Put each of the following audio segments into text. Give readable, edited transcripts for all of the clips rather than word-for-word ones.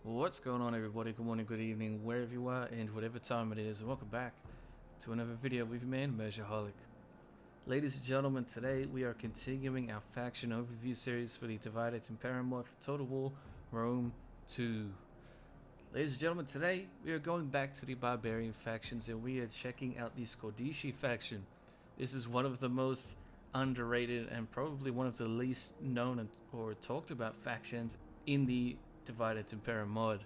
What's going on, everybody? Good morning, good evening, wherever you are and whatever time it is. Welcome back to another video with your man, Measureholic. Ladies and gentlemen, today we are continuing our faction overview series for the Divided Impera mod for Total War Rome 2. Ladies and gentlemen, today we are going back to the Barbarian factions and we are checking out the Scordisci faction. This is one of the most underrated and probably one of the least known or talked about factions in the Divided Impera mod,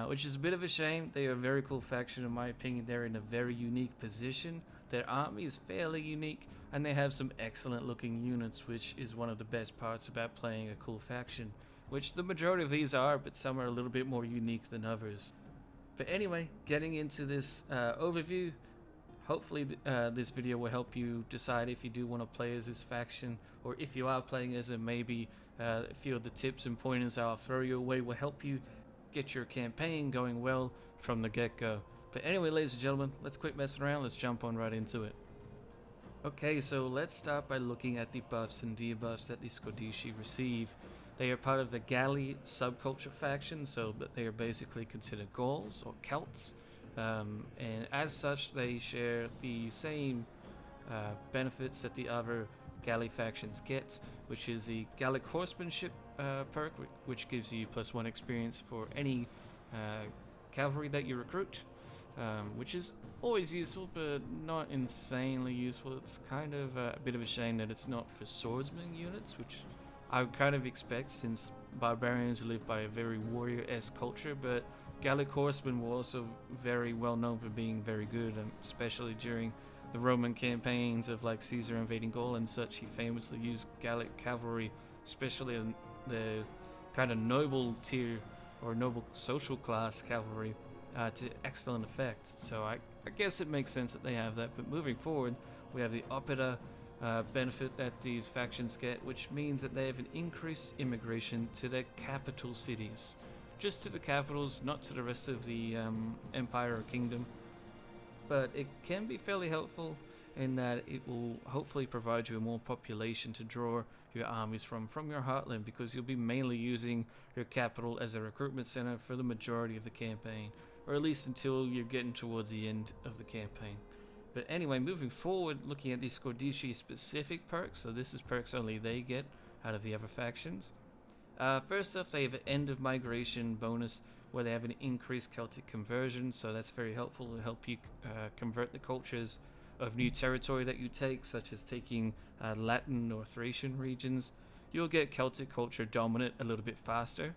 which is a bit of a shame. They are a very cool faction in my opinion. They're in a very unique position. Their army is fairly unique and they have some excellent looking units, which is one of the best parts about playing a cool faction, which the majority of these are, but some are a little bit more unique than others. But anyway, getting into this overview, hopefully this video will help you decide if you do want to play as this faction, or if you are playing as it, maybe a few of the tips and pointers I'll throw your way will help you get your campaign going well from the get-go. But anyway, ladies and gentlemen, let's quit messing around, let's jump on right into it. Okay, so let's start by looking at the buffs and debuffs that the Scordisci receive. They are part of the Galli subculture faction, so they are basically considered Gauls or Celts. And as such, they share the same benefits that the other Galli factions get, which is the Gallic horsemanship perk, which gives you +1 experience for any cavalry that you recruit, which is always useful, but not insanely useful. It's kind of a bit of a shame that it's not for swordsman units, which I would kind of expect, since barbarians live by a very warrior-esque culture, but Gallic horsemen were also very well known for being very good, especially during the Roman campaigns of like Caesar invading Gaul and such. He famously used Gallic cavalry, especially in the kind of noble tier or noble social class cavalry, to excellent effect. So I guess it makes sense that they have that. But moving forward, we have the opera benefit that these factions get, which means that they have an increased immigration to their capital cities. Just to the capitals, not to the rest of the empire or kingdom. But it can be fairly helpful in that it will hopefully provide you a more population to draw your armies from your heartland, because you'll be mainly using your capital as a recruitment center for the majority of the campaign, or at least until you're getting towards the end of the campaign. But anyway, moving forward, looking at these Scordisci specific perks, so this is perks only they get out of the other factions. First off, they have an end of migration bonus where they have an increased Celtic conversion, so that's very helpful to help you convert the cultures of new territory that you take, such as taking Latin or Thracian regions. You'll get Celtic culture dominant a little bit faster.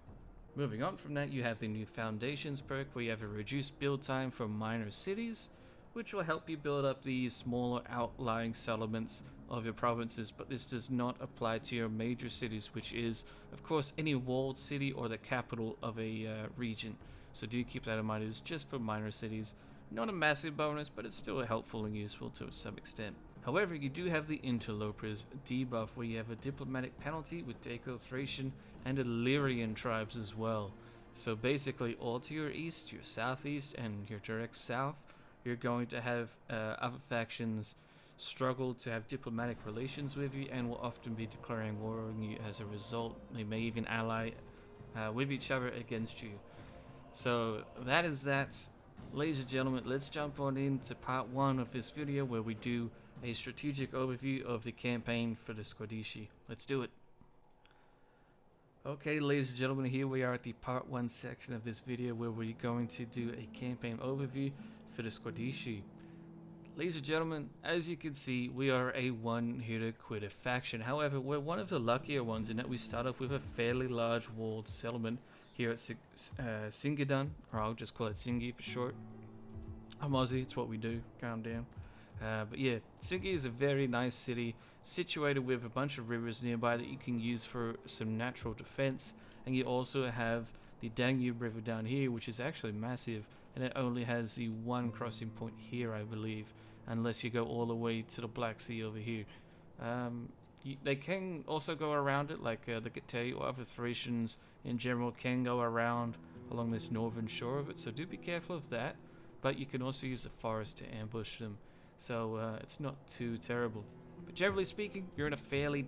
Moving on from that, you have the new Foundations perk where you have a reduced build time for minor cities, which will help you build up these smaller outlying settlements of your provinces, but this does not apply to your major cities, which is of course any walled city or the capital of a region. So do keep that in mind. It's just for minor cities. Not a massive bonus, but it's still helpful and useful to some extent. However, you do have the Interlopers debuff where you have a diplomatic penalty with Daco-Thracian and Illyrian tribes as well. So basically all to your east, your southeast, and your direct south, you're going to have other factions struggle to have diplomatic relations with you and will often be declaring war on you as a result. They may even ally with each other against you. So that is that. Ladies and gentlemen, let's jump on into part 1 of this video where we do a strategic overview of the campaign for the Scordisci. Let's do it. Okay, ladies and gentlemen, here we are at the part 1 section of this video where we're going to do a campaign overview for the Scordisci. Ladies and gentlemen, as you can see, we are a one-hitter quitter faction. However, we're one of the luckier ones in that we start off with a fairly large walled settlement here at Singidan, or I'll just call it Singi for short. I'm Aussie, it's what we do, calm down. But yeah, Singi is a very nice city situated with a bunch of rivers nearby that you can use for some natural defense, and you also have the Danube River down here, which is actually massive, and it only has the one crossing point here, I believe, unless you go all the way to the Black Sea over here. They can also go around it, like the Getae or other Thracians in general can go around along this northern shore of it, so do be careful of that. But you can also use the forest to ambush them, so it's not too terrible. But generally speaking, you're in a fairly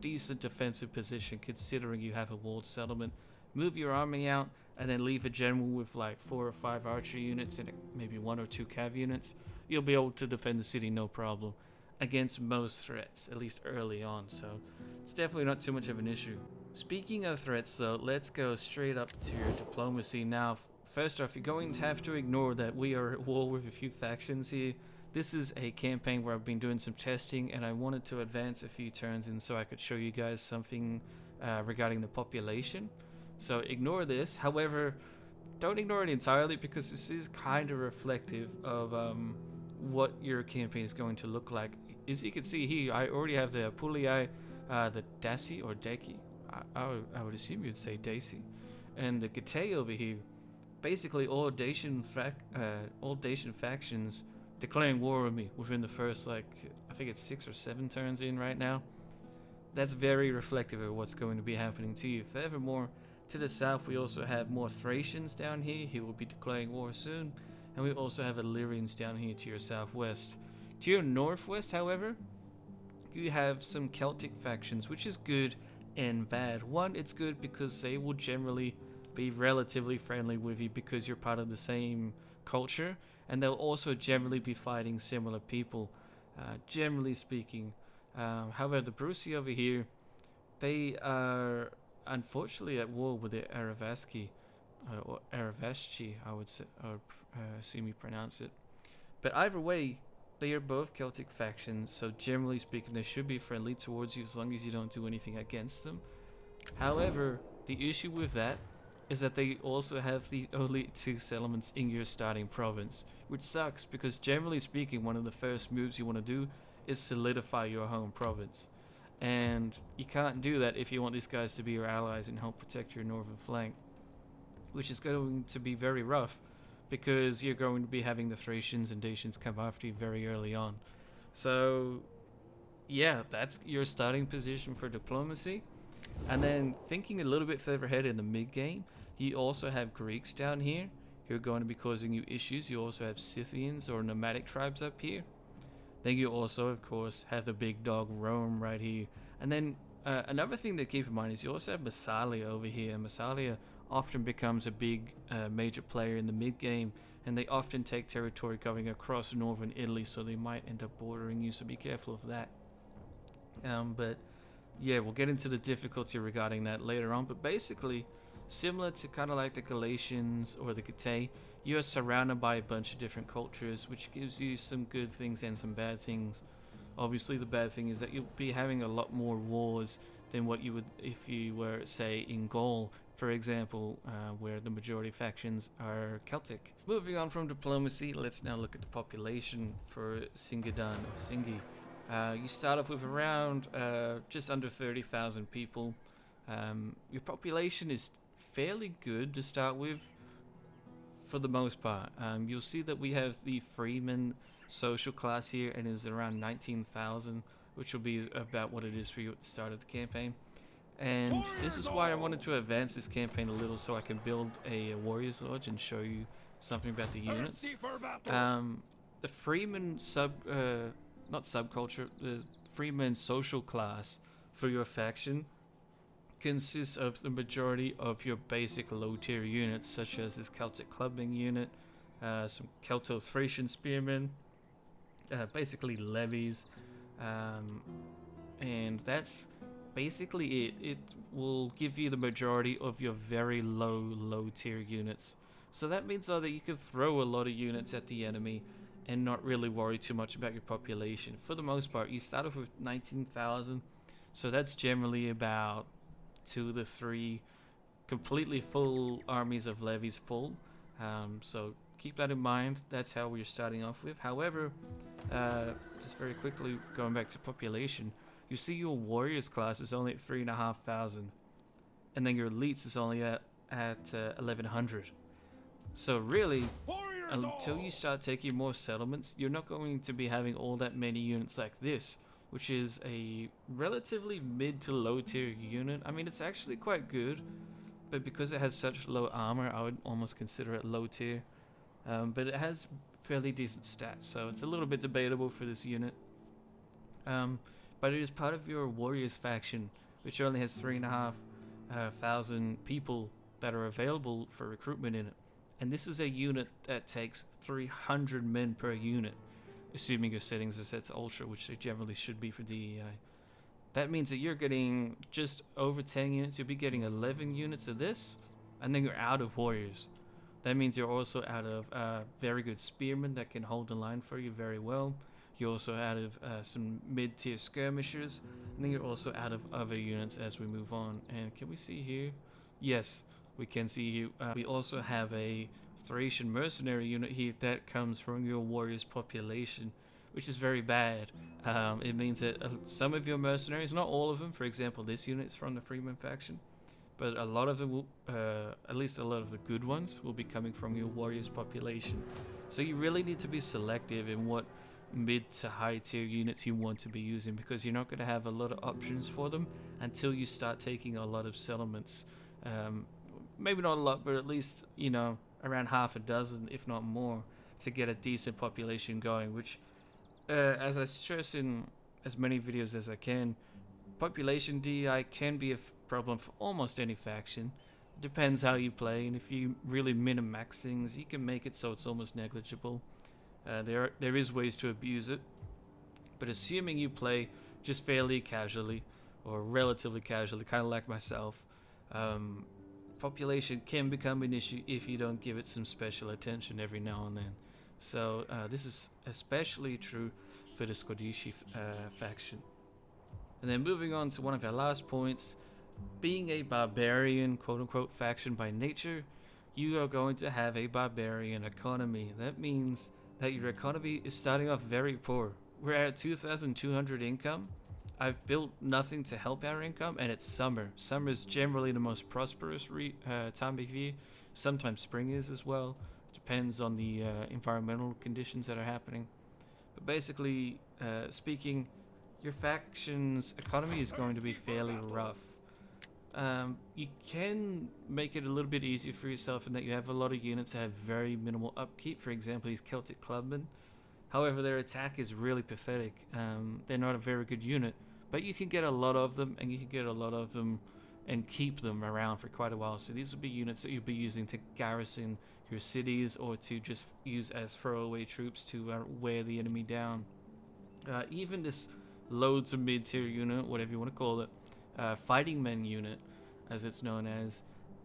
decent defensive position considering you have a walled settlement. Move your army out, and then leave a general with like 4 or 5 archer units and maybe 1 or 2 cav units, you'll be able to defend the city no problem against most threats, at least early on. So it's definitely not too much of an issue. Speaking of threats though, let's go straight up to your diplomacy. Now, first off, you're going to have to ignore that we are at war with a few factions here. This is a campaign where I've been doing some testing, and I wanted to advance a few turns in so I could show you guys something regarding the population. So ignore this. However, don't ignore it entirely, because this is kind of reflective of what your campaign is going to look like. As you can see here, I already have the Pulii, the Dasi or Deki. I would assume you'd say Daci, and the Gate over here. Basically, all Dacian factions declaring war on me within the first, like, I think it's 6 or 7 turns in right now. That's very reflective of what's going to be happening to you. Furthermore, to the south, we also have more Thracians down here. He will be declaring war soon. And we also have Illyrians down here to your southwest. To your northwest, however, you have some Celtic factions, which is good and bad. One, it's good because they will generally be relatively friendly with you because you're part of the same culture, and they'll also generally be fighting similar people, generally speaking. However, the Bruci over here, they are unfortunately at war with the Aravaski, or Aravashchi, I would say, or assume you pronounce it. But either way, they are both Celtic factions, so generally speaking, they should be friendly towards you as long as you don't do anything against them. However, the issue with that is that they also have the only 2 settlements in your starting province, which sucks because generally speaking, one of the first moves you want to do is solidify your home province. And you can't do that if you want these guys to be your allies and help protect your northern flank, which is going to be very rough because you're going to be having the Thracians and Dacians come after you very early on. So yeah, that's your starting position for diplomacy. And then thinking a little bit further ahead in the mid game, you also have Greeks down here who are going to be causing you issues. You also have Scythians or nomadic tribes up here. Then you also, of course, have the big dog Rome right here. And then another thing to keep in mind is you also have Massalia over here. Massalia often becomes a big major player in the mid game, and they often take territory going across northern Italy, so they might end up bordering you, so be careful of that. But yeah, we'll get into the difficulty regarding that later on. But basically, similar to kind of like the Galatians or the Getae, you are surrounded by a bunch of different cultures, which gives you some good things and some bad things. Obviously, the bad thing is that you'll be having a lot more wars than what you would if you were, say, in Gaul, for example, where the majority of factions are Celtic. Moving on from diplomacy, let's now look at the population for Singadan or Singi. You start off with around just under 30,000 people. Your population is fairly good to start with, for the most part. You'll see that we have the freeman social class here, and is around 19,000, which will be about what it is for you at the start of the campaign. And this is why I wanted to advance this campaign a little, so I can build a Warriors Lodge and show you something about the units. The freeman not subculture, the freeman social class for your faction consists of the majority of your basic low tier units, such as this Celtic clubbing unit, some Celto-Thracian spearmen, basically levies, and that's basically it. It will give you the majority of your very low tier units. So that means though that you can throw a lot of units at the enemy and not really worry too much about your population. For the most part, you start off with 19,000, so that's generally about 2 to 3 completely full armies of levies full. So keep that in mind. That's how we're starting off with. However, just very quickly going back to population, you see your warriors class is only at 3,500, and then your elites is only at 1,100. So really, until you start taking more settlements, you're not going to be having all that many units like this, which is a relatively mid to low tier unit. I mean, it's actually quite good, but because it has such low armor, I would almost consider it low tier. But it has fairly decent stats, so it's a little bit debatable for this unit. But it is part of your warriors faction, which only has 3,500 people that are available for recruitment in it. And this is a unit that takes 300 men per unit, assuming your settings are set to ultra, which they generally should be for DEI. That means that you're getting just over 10 units. You'll be getting 11 units of this, and then you're out of warriors. That means you're also out of very good spearmen that can hold the line for you very well. You're also out of some mid-tier skirmishers, and then you're also out of other units as we move on. And can we see here? Yes, we can see here. We also have a Thracian mercenary unit here that comes from your warriors population, which is very bad. It means that some of your mercenaries, not all of them, for example, this unit is from the Freeman faction, but a lot of them will, at least a lot of the good ones, will be coming from your warriors population. So you really need to be selective in what mid to high tier units you want to be using, because you're not going to have a lot of options for them until you start taking a lot of settlements. Maybe not a lot, but at least, you know, around half a dozen, if not more, to get a decent population going, which, as I stress in as many videos as I can, population DI can be a problem for almost any faction. It depends how you play, and if you really min-max things, you can make it so it's almost negligible. There is ways to abuse it, but assuming you play just fairly casually, or relatively casually, kind of like myself, population can become an issue if you don't give it some special attention every now and then. So this is especially true for the Scordisci faction. And then moving on to one of our last points, being a barbarian quote-unquote faction by nature, you are going to have a barbarian economy. That means that your economy is starting off very poor. We're at 2,200 income. I've built nothing to help our income, and it's summer. Summer is generally the most prosperous time of year. Sometimes spring is as well. Depends on the environmental conditions that are happening. But basically speaking, your faction's economy is going to be fairly rough. You can make it a little bit easier for yourself in that you have a lot of units that have very minimal upkeep. For example, these Celtic clubmen. However, their attack is really pathetic. They're not a very good unit, but you can get a lot of them, and you can get a lot of them and keep them around for quite a while. So these will be units that you'll be using to garrison your cities, or to just use as throwaway troops to wear the enemy down. Even this low to mid-tier unit, whatever you want to call it, fighting men unit, as it's known as,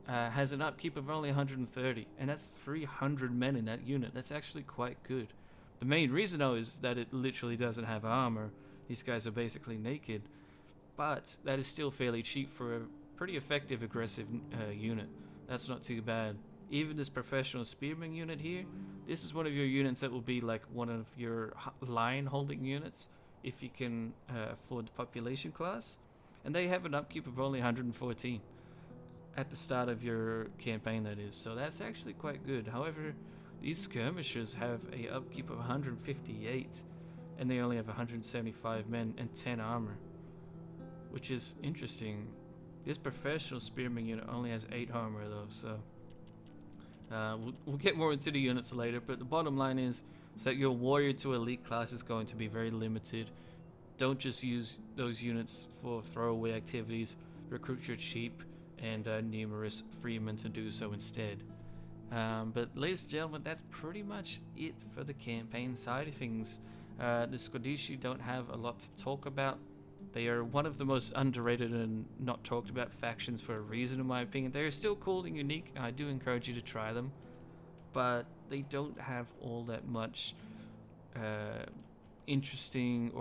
has an upkeep of only 130, and that's 300 men in that unit. That's actually quite good. The main reason, though, is that it literally doesn't have armor. These guys are basically naked, but that is still fairly cheap for a pretty effective aggressive unit. That's not too bad. Even this professional spearman unit here, this is one of your units that will be like one of your line holding units if you can afford the population class, and they have an upkeep of only 114 at the start of your campaign, that is. So that's actually quite good. However, these skirmishers have a upkeep of 158, and they only have 175 men and 10 armor, which is interesting. This professional spearman unit only has 8 armor though, so we'll get more into the units later, but the bottom line is that your warrior to elite class is going to be very limited. Don't just use those units for throwaway activities. Recruit your cheap and numerous freemen to do so instead. But ladies and gentlemen, that's pretty much it for the campaign side of things. The Scordisci don't have a lot to talk about. They are one of the most underrated and not talked about factions for a reason, in my opinion. They are still cool and unique, and I do encourage you to try them, but they don't have all that much interesting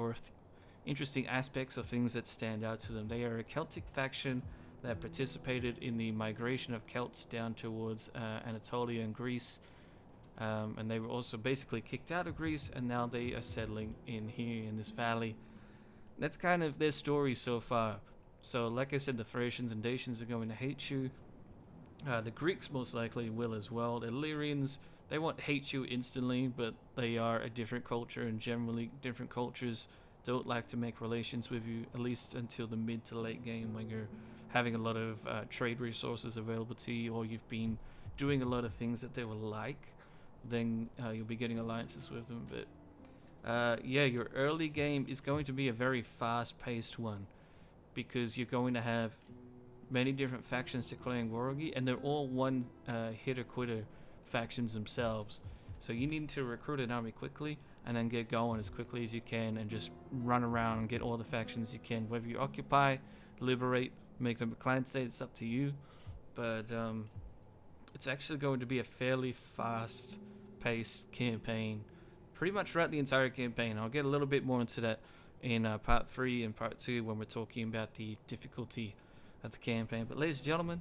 aspects or things that stand out to them. They are a Celtic faction that participated in the migration of Celts down towards Anatolia and Greece, and they were also basically kicked out of Greece, and now they are settling in here in this valley. That's kind of their story so far. So like I said, the Thracians and Dacians are going to hate you. The Greeks most likely will as well. The Illyrians, they won't hate you instantly, but they are a different culture, and generally different cultures don't like to make relations with you, at least until the mid to late game, when you're having a lot of trade resources available to you, or you've been doing a lot of things that they will like. Then you'll be getting alliances with them. But yeah, your early game is going to be a very fast-paced one, because you're going to have many different factions declaring war on you, and they're all one hitter quitter factions themselves. So you need to recruit an army quickly and then get going as quickly as you can and just run around and get all the factions you can. Whether you occupy, liberate, make them a client state, it's up to you. But it's actually going to be a fairly fast paced campaign pretty much throughout the entire campaign. I'll get a little bit more into that in part 3 and part 2 when we're talking about the difficulty of the campaign. But ladies and gentlemen,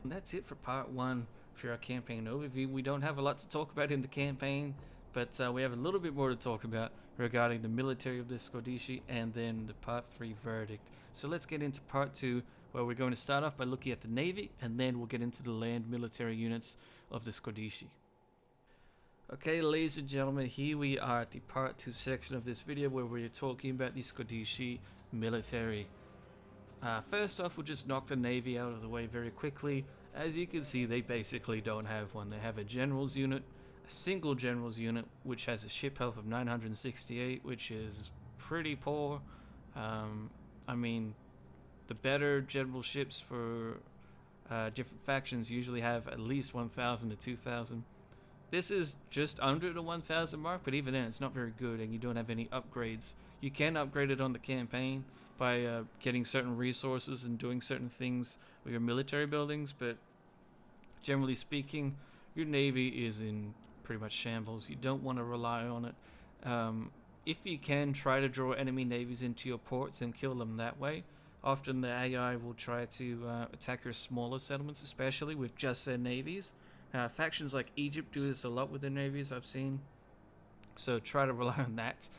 that's it for part 1 for our campaign overview. We don't have a lot to talk about in the campaign, but we have a little bit more to talk about regarding the military of the Scordisci and then the part 3 verdict. So let's get into part 2, where we're going to start off by looking at the navy, and then we'll get into the land military units of the Scordisci. Okay, ladies and gentlemen, here we are at the part 2 section of this video where we're talking about the Scordisci military. First off, we'll just knock the navy out of the way very quickly. As you can see, they basically don't have one. They have a general's unit, a single general's unit, which has a ship health of 968, which is pretty poor. I mean, the better general ships for different factions usually have at least 1,000 to 2,000. This is just under the 1,000 mark, but even then it's not very good, and you don't have any upgrades. You can upgrade it on the campaign by getting certain resources and doing certain things with your military buildings, but generally speaking, your navy is in pretty much shambles. You don't want to rely on it. If you can, try to draw enemy navies into your ports and kill them that way. Often the AI will try to attack your smaller settlements, especially with just their navies. Factions like Egypt do this a lot with their navies, I've seen. So try to rely on that.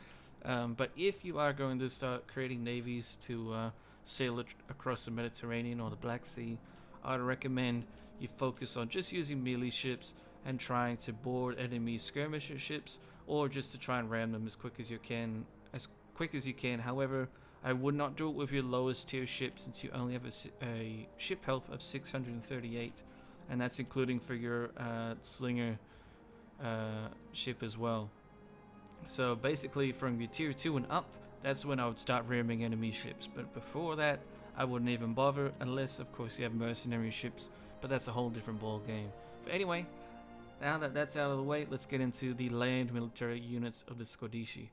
But if you are going to start creating navies to sail across the Mediterranean or the Black Sea, I'd recommend you focus on just using melee ships and trying to board enemy skirmisher ships, or just to try and ram them as quick as you can. However, I would not do it with your lowest tier ship, since you only have a ship health of 638, and that's including for your slinger ship as well. So basically from your tier 2 and up, that's when I would start ramming enemy ships, but before that I wouldn't even bother, unless of course you have mercenary ships, but that's a whole different ball game. But anyway, now that that's out of the way, let's get into the land military units of the Scordisci.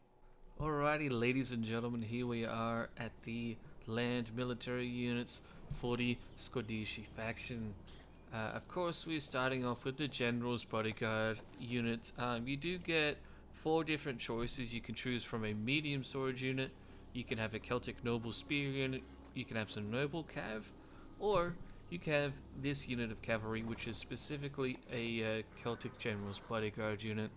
Alrighty, ladies and gentlemen, here we are at the land military units for the Scordisci faction. Of course, we're starting off with the General's Bodyguard unit. You do get 4 different choices. You can choose from a medium sword unit, you can have a Celtic Noble Spear unit, you can have some Noble Cav, or you can have this unit of cavalry, which is specifically a Celtic General's Bodyguard unit.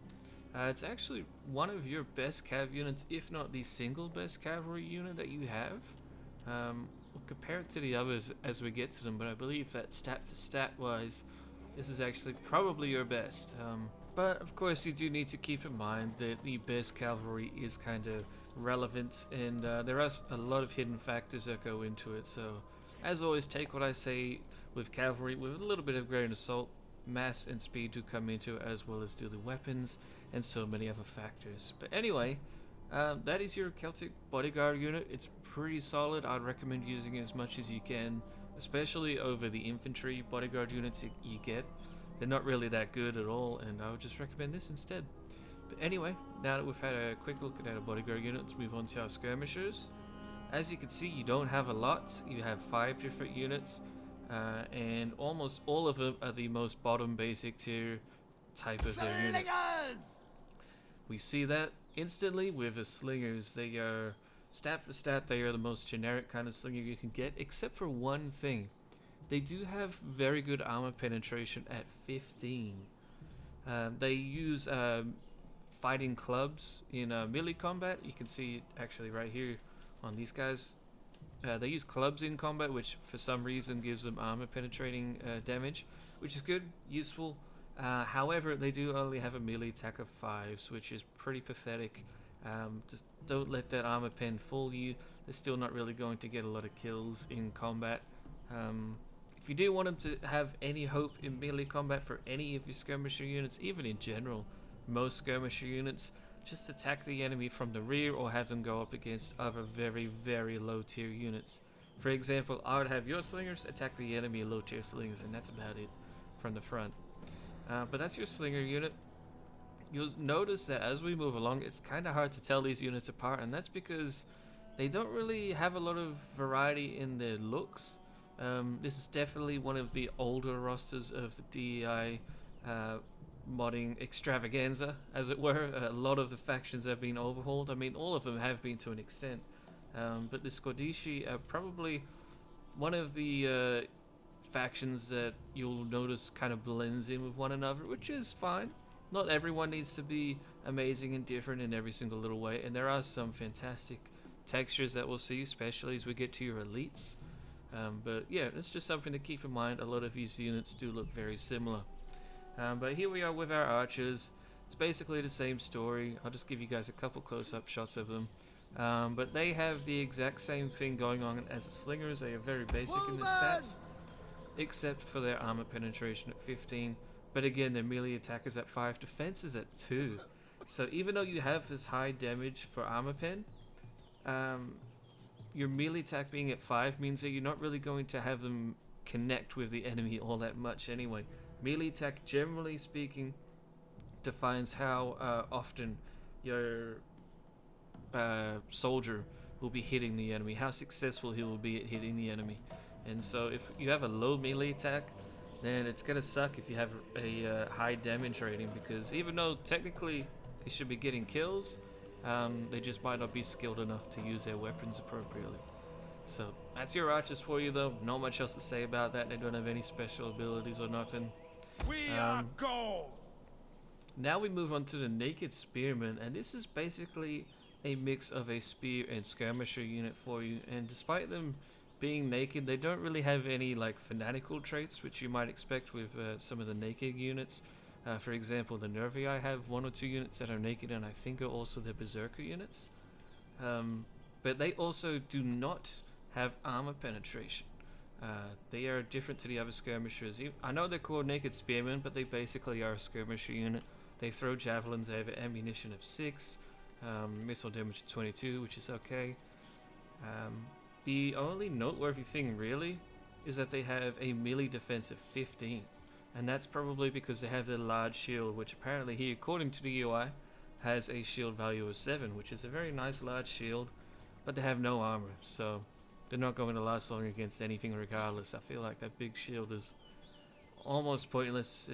It's actually one of your best cav units, if not the single best cavalry unit that you have. We'll compare it to the others as we get to them, but I believe that stat for stat wise, this is actually probably your best. But of course, you do need to keep in mind that the best cavalry is kind of relevant, and there are a lot of hidden factors that go into it. So, as always, take what I say with cavalry with a little bit of grain of salt. Mass and speed do come into it, as well as do the weapons and so many other factors. But anyway, that is your Celtic Bodyguard unit. It's pretty solid. I'd recommend using it as much as you can, especially over the infantry bodyguard units you get. They're not really that good at all, and I would just recommend this instead. But anyway, now that we've had a quick look at our bodyguard unit, let's move on to our skirmishers. As you can see, you don't have a lot. You have 5 different units, and almost all of them are the most bottom basic tier type of their unit. We see that instantly with the slingers. They are, stat for stat, they are the most generic kind of slinger you can get, except for one thing. They do have very good armor penetration at 15. They use fighting clubs in melee combat. You can see it actually right here on these guys. They use clubs in combat, which for some reason gives them armor penetrating damage, which is good, useful. However, they do only have a melee attack of 5s, which is pretty pathetic. Just don't let that armor pen fool you. They're still not really going to get a lot of kills in combat. If you do want them to have any hope in melee combat for any of your skirmisher units, even in general, most skirmisher units, just attack the enemy from the rear or have them go up against other very, very low tier units. For example, I would have your slingers attack the enemy low tier slingers, and that's about it from the front. But that's your slinger unit. You'll notice that as we move along, it's kind of hard to tell these units apart, and that's because they don't really have a lot of variety in their looks. This is definitely one of the older rosters of the DEI modding extravaganza, as it were. A lot of the factions have been overhauled. I mean, all of them have been to an extent. But the Scordisci are probably one of the factions that you'll notice kind of blends in with one another, which is fine. Not everyone needs to be amazing and different in every single little way, and there are some fantastic textures that we'll see, especially as we get to your elites. But yeah, it's just something to keep in mind. A lot of these units do look very similar. But here we are with our archers. It's basically the same story. I'll just give you guys a couple close-up shots of them. But they have the exact same thing going on as the slingers. They are very basic in their stats, except for their armor penetration at 15. But again, their melee attack is at 5, defense is at 2. So even though you have this high damage for armor pen, your melee attack being at 5 means that you're not really going to have them connect with the enemy all that much anyway. Melee attack, generally speaking, defines how often your soldier will be hitting the enemy, how successful he will be at hitting the enemy. And so if you have a low melee attack, then it's gonna suck if you have a high damage rating, because even though technically they should be getting kills, they just might not be skilled enough to use their weapons appropriately. So that's your archers for you, though. Not much else to say about that. They don't have any special abilities or nothing. We are gold. Now we move on to the naked spearmen, and this is basically a mix of a spear and skirmisher unit for you. And despite them being naked, they don't really have any like fanatical traits, which you might expect with some of the naked units. For example, the Nervii have 1 or 2 units that are naked, and I think are also the Berserker units. But they also do not have armor penetration. They are different to the other skirmishers. I know they're called naked spearmen, but they basically are a skirmisher unit. They throw javelins, they have an ammunition of 6, missile damage of 22, which is okay. The only noteworthy thing really is that they have a melee defense of 15, and that's probably because they have the large shield, which apparently here, according to the UI, has a shield value of 7, which is a very nice large shield, but they have no armor, so they're not going to last long against anything regardless. I feel like that big shield is almost pointless.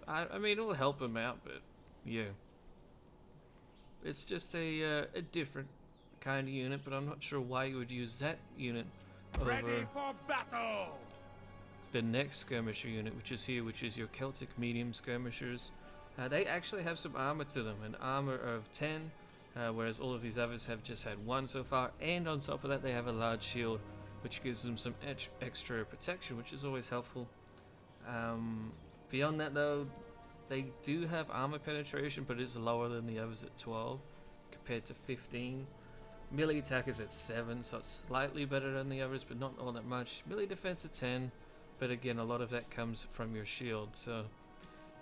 I mean, it'll help them out, but yeah. It's just a different kind of unit, but I'm not sure why you would use that unit over Ready for battle. the next skirmisher unit, which is here, which is your Celtic medium skirmishers. They actually have some armor to them, an armor of 10, whereas all of these others have just had 1 so far, and on top of that they have a large shield, which gives them some extra protection, which is always helpful. Beyond that though, they do have armor penetration, but it's lower than the others at 12 compared to 15. Melee attack is at 7, so it's slightly better than the others, but not all that much. Melee defense at 10, but again, a lot of that comes from your shield. So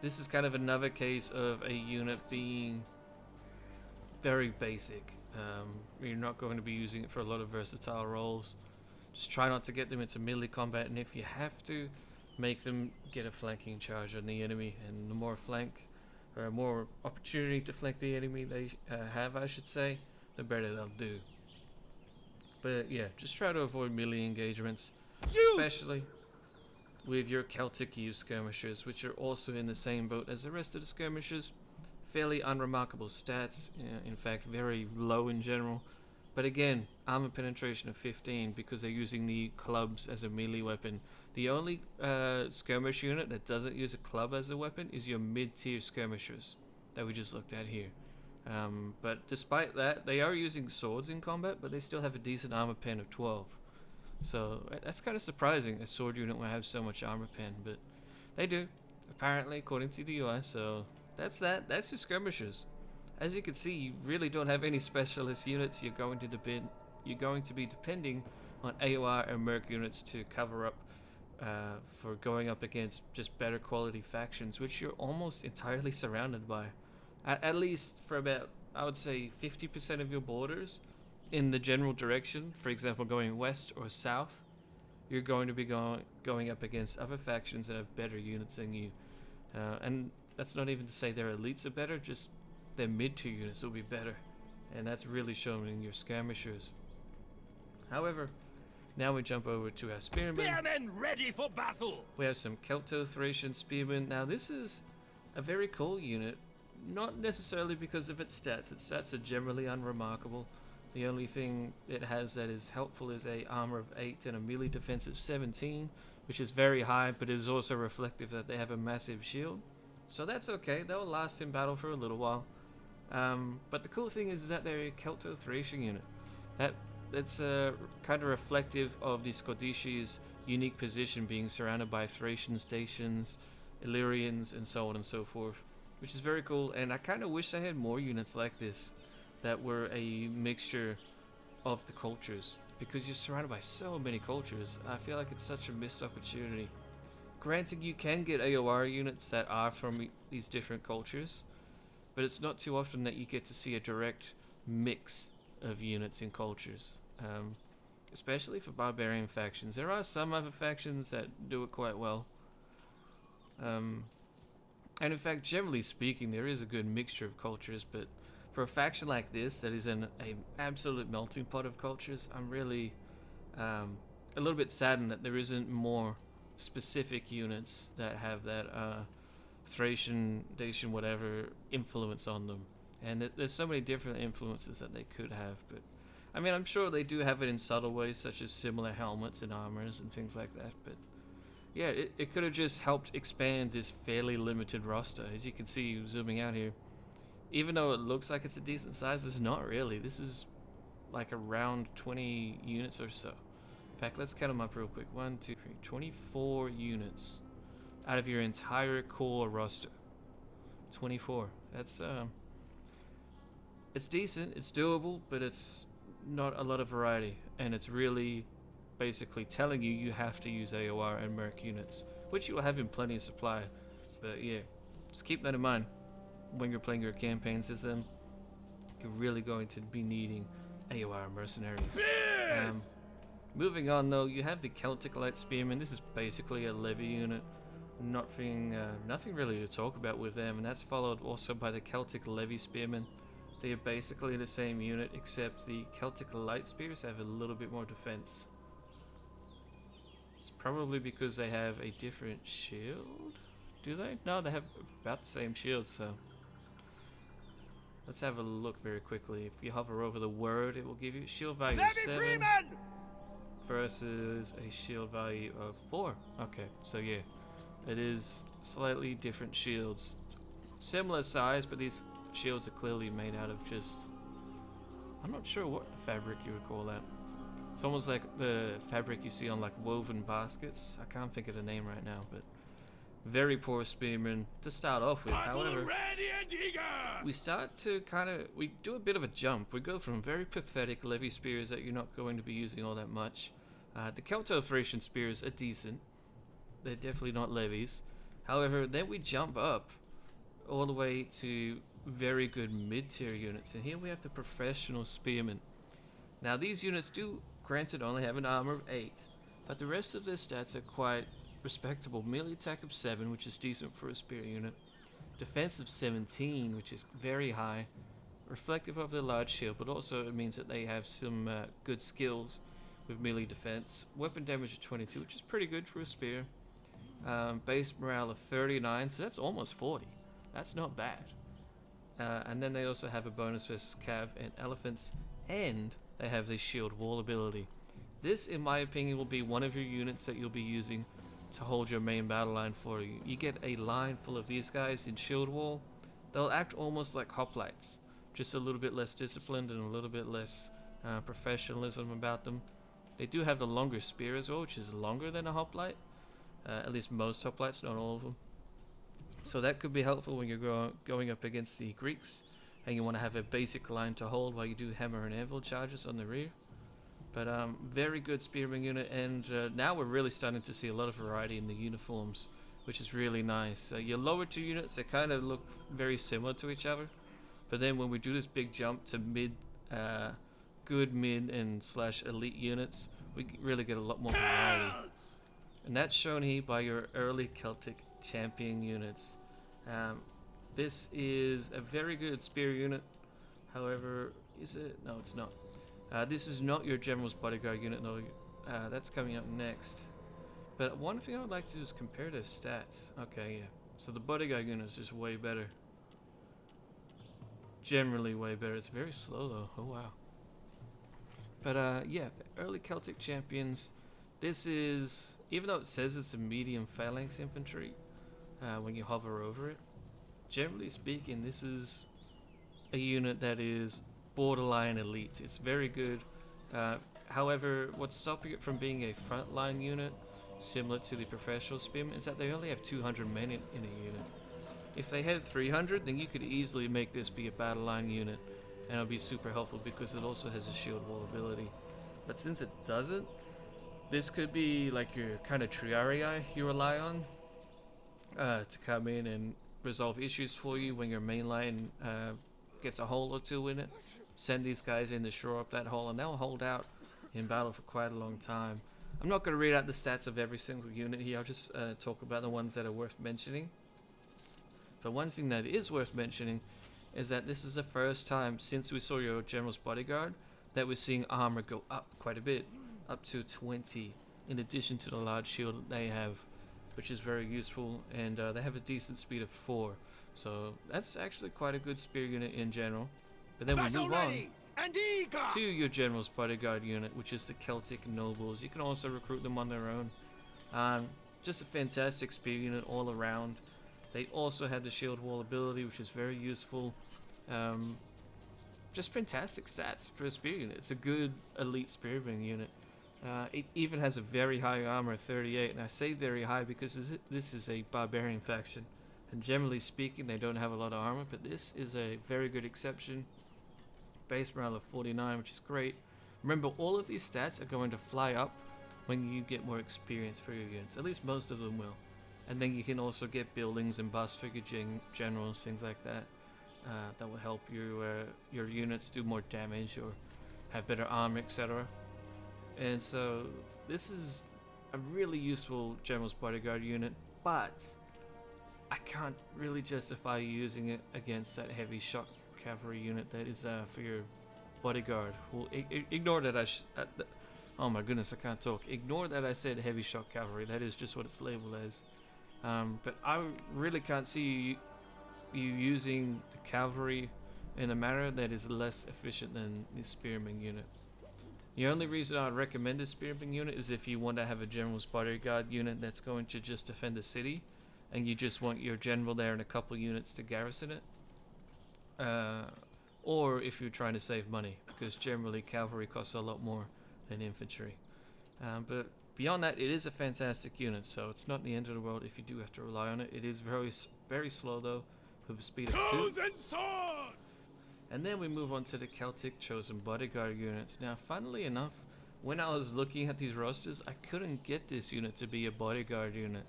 this is kind of another case of a unit being very basic. You're not going to be using it for a lot of versatile roles. Just try not to get them into melee combat, and if you have to, make them get a flanking charge on the enemy, and the more flank, or more opportunity to flank the enemy they have, I should say, the better they'll do. But yeah, just try to avoid melee engagements, especially with your Celtic youth skirmishers, which are also in the same boat as the rest of the skirmishers. Fairly unremarkable stats, in fact very low in general, but again, armor penetration of 15 because they're using the clubs as a melee weapon. The only skirmish unit that doesn't use a club as a weapon is your mid-tier skirmishers that we just looked at here. But despite that, they are using swords in combat, but they still have a decent armor pen of 12. So that's kind of surprising, a sword unit will have so much armor pen, but they do, apparently, according to the UI. So that's that. That's your skirmishers. As you can see, you really don't have any specialist units. You're going to be depending on AOR and Merc units to cover up for going up against just better quality factions, which you're almost entirely surrounded by. At least for about, I would say, 50% of your borders, in the general direction, for example, going west or south, you're going to be going up against other factions that have better units than you. And that's not even to say their elites are better, just their mid-tier units will be better. And that's really shown in your skirmishers. However, now we jump over to our spearmen. Spearmen ready for battle! We have some Celto-Thracian spearmen. Now this is a very cool unit, not necessarily because of its stats. Its stats are generally unremarkable. The only thing it has that is helpful is a armor of 8 and a melee defense of 17, which is very high, but it is also reflective that they have a massive shield. So that's okay, they'll last in battle for a little while. But the cool thing is that they're a Celto-Thracian unit. That's kind of reflective of the Scordisci's unique position, being surrounded by Thracian stations, Illyrians, and so on and so forth, which is very cool. And I kind of wish I had more units like this that were a mixture of the cultures, because you're surrounded by so many cultures. I feel like it's such a missed opportunity. Granted, you can get AOR units that are from these different cultures, but it's not too often that you get to see a direct mix of units and cultures, especially for barbarian factions. There are some other factions that do it quite well, and in fact, generally speaking, there is a good mixture of cultures, but for a faction like this that is an absolute melting pot of cultures, I'm really a little bit saddened that there isn't more specific units that have that Thracian, Dacian, whatever influence on them. And there's so many different influences that they could have, but I mean, I'm sure they do have it in subtle ways, such as similar helmets and armors and things like that. But yeah, it could have just helped expand this fairly limited roster. As you can see, zooming out here, even though it looks like it's a decent size, it's not really. This is like around 20 units or so. In fact, let's count them up real quick. 1, 2, 3, 24 units out of your entire core roster. 24. That's it's decent, it's doable, but it's not a lot of variety, and it's really basically telling you you have to use AOR and Merc units, which you will have in plenty of supply. But yeah, just keep that in mind when you're playing your campaigns, as you're really going to be needing AOR mercenaries. Moving on though, you have the Celtic Light Spearmen. This is basically a levy unit. Nothing really to talk about with them, and that's followed also by the Celtic Levy Spearmen. They are basically the same unit, except the Celtic Light Spears have a little bit more defense. It's probably because they have a different shield. Do they? No, they have about the same shield, so let's have a look very quickly. If you hover over the word, it will give you a shield value of 7 versus a shield value of 4. Okay, so yeah, it is slightly different shields. Similar size, but these shields are clearly made out of just, I'm not sure what fabric you would call that. It's almost like the fabric you see on like woven baskets. I can't think of the name right now, but very poor spearmen to start off with. However, ready and eager! we start to we do a bit of a jump. We go from very pathetic levy spears that you're not going to be using all that much. The Celto-Thracian spears are decent. They're definitely not levies. However, then we jump up all the way to very good mid-tier units, and here we have the professional spearmen. Now these units do, granted, only have an armor of 8, but the rest of their stats are quite respectable. Melee attack of 7, which is decent for a spear unit. Defense of 17, which is very high, reflective of their large shield, but also it means that they have some good skills with melee defense. Weapon damage of 22, which is pretty good for a spear. Base morale of 39, so that's almost 40. That's not bad. And then they also have a bonus versus cav and elephants, and they have the shield wall ability. This, in my opinion, will be one of your units that you'll be using to hold your main battle line for you. You get a line full of these guys in shield wall. They'll act almost like hoplites, just a little bit less disciplined and a little bit less professionalism about them. They do have the longer spear as well, which is longer than a hoplite. At least most hoplites, not all of them. So that could be helpful when you're going up against the Greeks and you want to have a basic line to hold while you do hammer and anvil charges on the rear. But very good spearman unit, and now we're really starting to see a lot of variety in the uniforms, which is really nice. Your lower two units, they kind of look very similar to each other, but then when we do this big jump to good mid and slash elite units, we really get a lot more variety. And that's shown here by your early Celtic champion units. This is a very good spear unit. However, is it? No, it's not. This is not your general's bodyguard unit. No, that's coming up next. But one thing I would like to do is compare their stats. Okay, yeah. So the bodyguard unit is just way better. Generally way better. It's very slow though. Oh wow. But yeah, the early Celtic champions. This is, even though it says it's a medium phalanx infantry, when you hover over it, generally speaking, this is a unit that is borderline elite. It's very good. However, what's stopping it from being a frontline unit, similar to the professional spearmen, is that they only have 200 men in a unit. If they had 300, then you could easily make this be a battle line unit, and it'll be super helpful because it also has a shield wall ability. But since it doesn't, this could be like your kind of triarii you rely on to come in and resolve issues for you when your main line gets a hole or two in it. Send these guys in to shore up that hole, and they'll hold out in battle for quite a long time. I'm not going to read out the stats of every single unit here. I'll just talk about the ones that are worth mentioning. But one thing that is worth mentioning is that this is the first time since we saw your general's bodyguard that we're seeing armor go up quite a bit, up to 20, in addition to the large shield that they have, which is very useful. And they have a decent speed of 4, so that's actually quite a good spear unit in general. But then we move on to your general's bodyguard unit, which is the Celtic nobles. You can also recruit them on their own. Just a fantastic spear unit all around. They also have the shield wall ability, which is very useful. Just fantastic stats for a spear unit. It's a good elite spearman unit. It even has a very high armor of 38, and I say very high because this is a barbarian faction, and generally speaking they don't have a lot of armor, but this is a very good exception. Base morale of 49, which is great. Remember, all of these stats are going to fly up when you get more experience for your units. At least most of them will. And then you can also get buildings and bust figure generals, things like that. That will help your units do more damage or have better armor, etc. And so this is a really useful general's bodyguard unit, but I can't really justify using it against that heavy shock cavalry unit that is for your bodyguard. Well, ignore that oh my goodness, I can't talk. Ignore that I said heavy shock cavalry. That is just what it's labeled as. But I really can't see you using the cavalry in a manner that is less efficient than the spearman unit. The only reason I'd recommend a spearman unit is if you want to have a general's bodyguard unit that's going to just defend the city, and you just want your general there and a couple units to garrison it. Or if you're trying to save money, because generally cavalry costs a lot more than infantry. But beyond that, it is a fantastic unit, so it's not the end of the world if you do have to rely on it. It is very slow though, with a speed of 2. And then we move on to the Celtic chosen bodyguard units. Now, funnily enough, when I was looking at these rosters, I couldn't get this unit to be a bodyguard unit.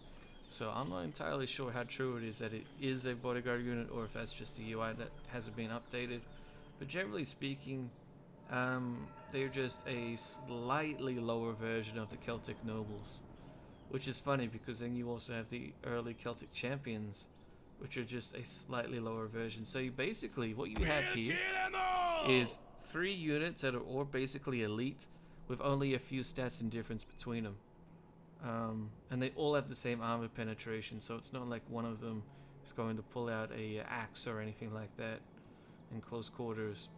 So I'm not entirely sure how true it is that it is a bodyguard unit, or if that's just a UI that hasn't been updated. But generally speaking, they're just a slightly lower version of the Celtic nobles, which is funny because then you also have the early Celtic champions, which are just a slightly lower version. So you basically, what you have here is 3 units that are all basically elite, with only a few stats and difference between them. And they all have the same armor penetration, so it's not like one of them is going to pull out a axe or anything like that in close quarters.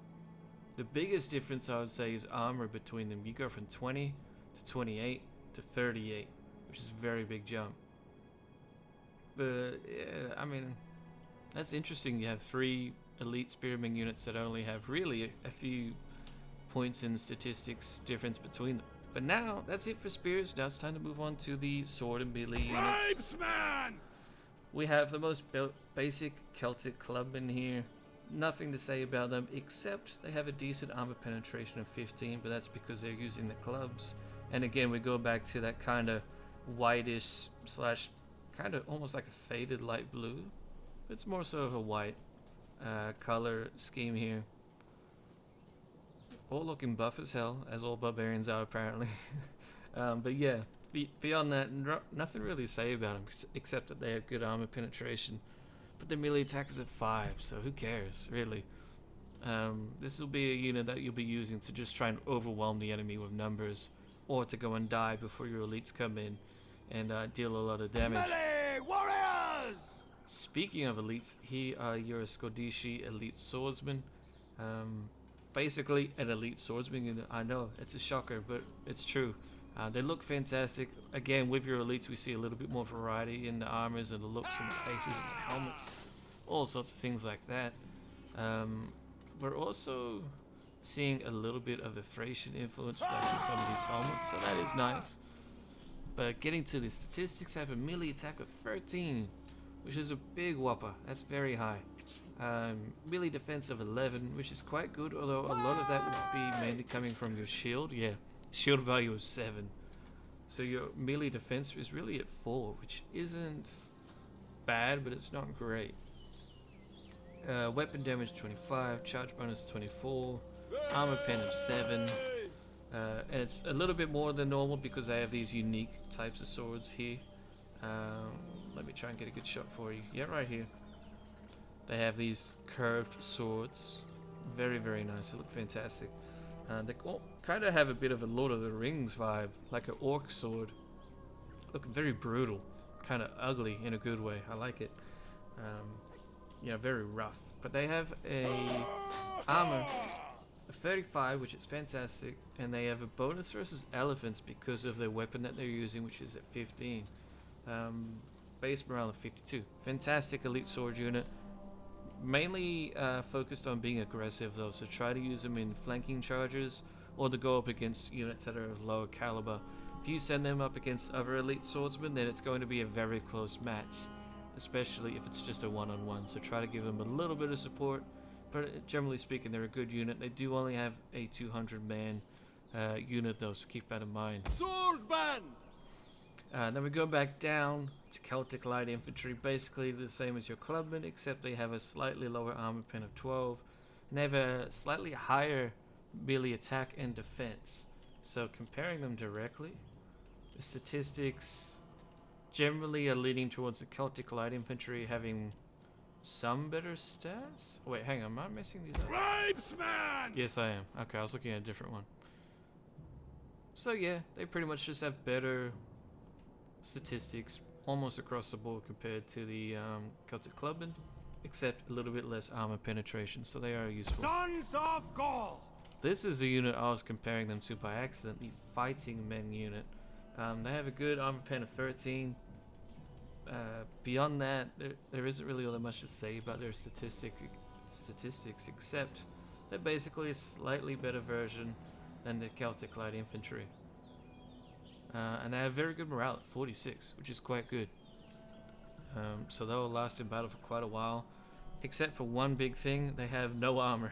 The biggest difference I would say is armor between them. You go from 20 to 28 to 38, which is a very big jump. But yeah, I mean, that's interesting. You have 3 elite spearman units that only have really a few points in statistics difference between them. But now, that's it for spears. Now it's time to move on to the sword and melee units. We have the most basic Celtic clubmen here. Nothing to say about them, except they have a decent armor penetration of 15, but that's because they're using the clubs. And again, we go back to that kind of whitish slash kind of almost like a faded light blue. It's more so of a white color scheme here. all looking buff as hell, as all barbarians are apparently. But yeah, beyond that, nothing really to say about them except that they have good armor penetration. But their melee attack is at 5, so who cares, really? This will be a unit that you'll be using to just try and overwhelm the enemy with numbers, or to go and die before your elites come in and deal a lot of damage. Melee warriors! Speaking of elites, here are your Scordisci elite swordsmen. Basically an elite swordsman unit. I know, it's a shocker, but it's true. They look fantastic. Again, with your elites, we see a little bit more variety in the armors and the looks and the faces and the helmets. All sorts of things like that. We're also seeing a little bit of the Thracian influence from some of these helmets, so that is nice. But getting to the statistics, have a melee attack of 13, which is a big whopper. That's very high. Melee defense of 11, which is quite good, although a lot of that would be mainly coming from your shield. Yeah, shield value of 7. So your melee defense is really at 4, which isn't bad, but it's not great. Weapon damage 25, charge bonus 24, armor pen of 7. And it's a little bit more than normal because I have these unique types of swords here. Let me try and get a good shot for you. Yeah, right here. They have these curved swords. Very, very nice. They look fantastic. They kind of have a bit of a Lord of the Rings vibe, like an orc sword. Look very brutal, kind of ugly in a good way. I like it. You know, very rough. But they have a armor of 35, which is fantastic, and they have a bonus versus elephants because of their weapon that they're using, which is at 15. Base morale of 52. Fantastic elite sword unit. Mainly focused on being aggressive though, so try to use them in flanking charges or to go up against units that are of lower caliber. If you send them up against other elite swordsmen, then it's going to be a very close match, especially if it's just a one-on-one. So try to give them a little bit of support, but generally speaking, they're a good unit. They do only have a 200-man unit though, so keep that in mind. Sword band! Then we go back down to Celtic Light Infantry, basically the same as your clubmen, except they have a slightly lower armor pen of 12, and they have a slightly higher melee attack and defense. So comparing them directly, the statistics generally are leaning towards the Celtic Light Infantry having some better stats. Oh, wait, hang on, am I messing these up? Tribesman! Yes, I am. Okay, I was looking at a different one. So yeah, they pretty much just have better statistics almost across the board compared to the Celtic Clubmen, except a little bit less armor penetration, so they are useful. Sons of Gaul! This is the unit I was comparing them to by accident, the Fighting Men unit. They have a good armor pen of 13. Beyond that, there isn't really all that much to say about their statistics, except they're basically a slightly better version than the Celtic Light Infantry. And they have very good morale at 46, which is quite good. So they'll last in battle for quite a while. Except for one big thing, they have no armor.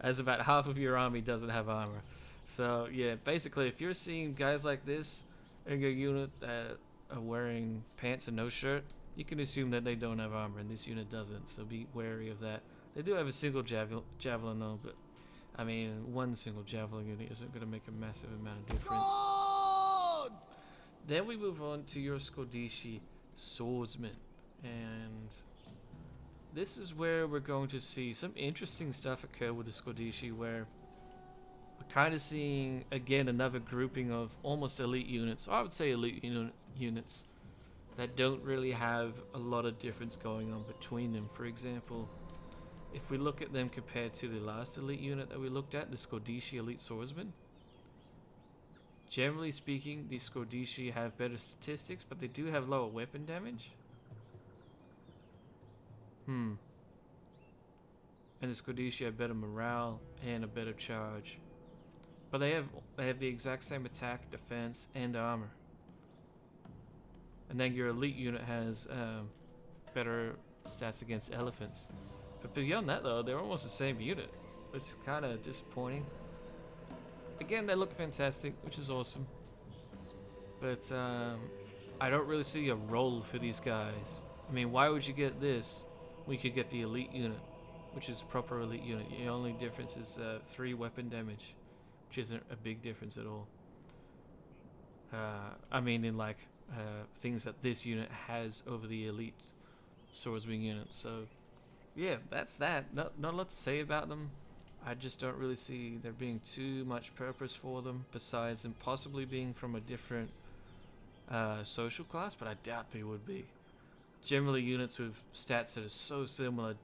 As about half of your army doesn't have armor. So yeah, basically if you're seeing guys like this in your unit that are wearing pants and no shirt, you can assume that they don't have armor, and this unit doesn't, so be wary of that. They do have a single javelin though, but I mean, one single javelin unit isn't going to make a massive amount of difference. Swords! Then we move on to your Scordisci swordsmen, and this is where we're going to see some interesting stuff occur with the Scordisci, where we're kind of seeing again another grouping of almost elite units, or I would say elite units that don't really have a lot of difference going on between them. For example, if we look at them compared to the last elite unit that we looked at, the Scordisci elite swordsmen, generally speaking, the Scordisci have better statistics, but they do have lower weapon damage. And the Scordisci have better morale and a better charge, but they have the exact same attack, defense, and armor. And then your elite unit has better stats against elephants. But beyond that, though, they're almost the same unit, which is kind of disappointing. Again, they look fantastic, which is awesome. But I don't really see a role for these guys. I mean, why would you get this? We could get the elite unit. which is proper elite unit. The only difference is 3 weapon damage, which isn't a big difference at all. I mean, in like things that this unit has over the elite swordsman unit. So yeah, that's that. Not a lot to say about them. I just don't really see there being too much purpose for them, besides them possibly being from a different social class, but I doubt they would be. Generally, units with stats that are so similar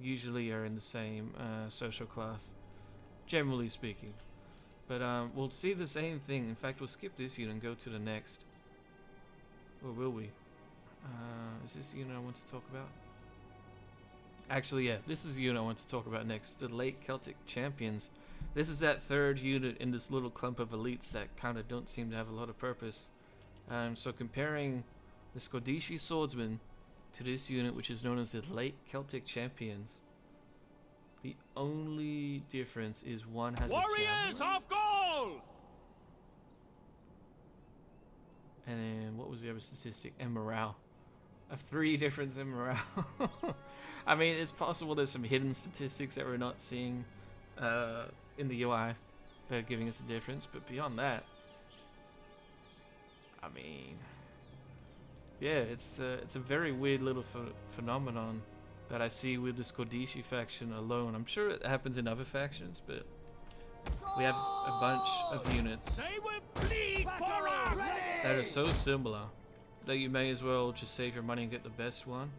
usually are in the same social class, generally speaking. But we'll see the same thing. In fact, we'll skip this unit and go to the next. Or will we? Is this the unit I want to talk about? Actually, yeah, this is the unit I want to talk about next. The Late Celtic Champions. This is that third unit in this little clump of elites that kind of don't seem to have a lot of purpose. So comparing the Scordisci Swordsman to this unit, which is known as the Late Celtic Champions, the only difference is one has Warriors a of gold! and then what was the other statistic? And morale. A 3 difference in morale. I mean, it's possible there's some hidden statistics that we're not seeing in the UI that are giving us a difference, but beyond that, I mean, yeah, it's a very weird little phenomenon that I see with the Scordisci faction alone. I'm sure it happens in other factions, but we have a bunch of units They will bleed for us! that are so similar that you may as well just save your money and get the best one.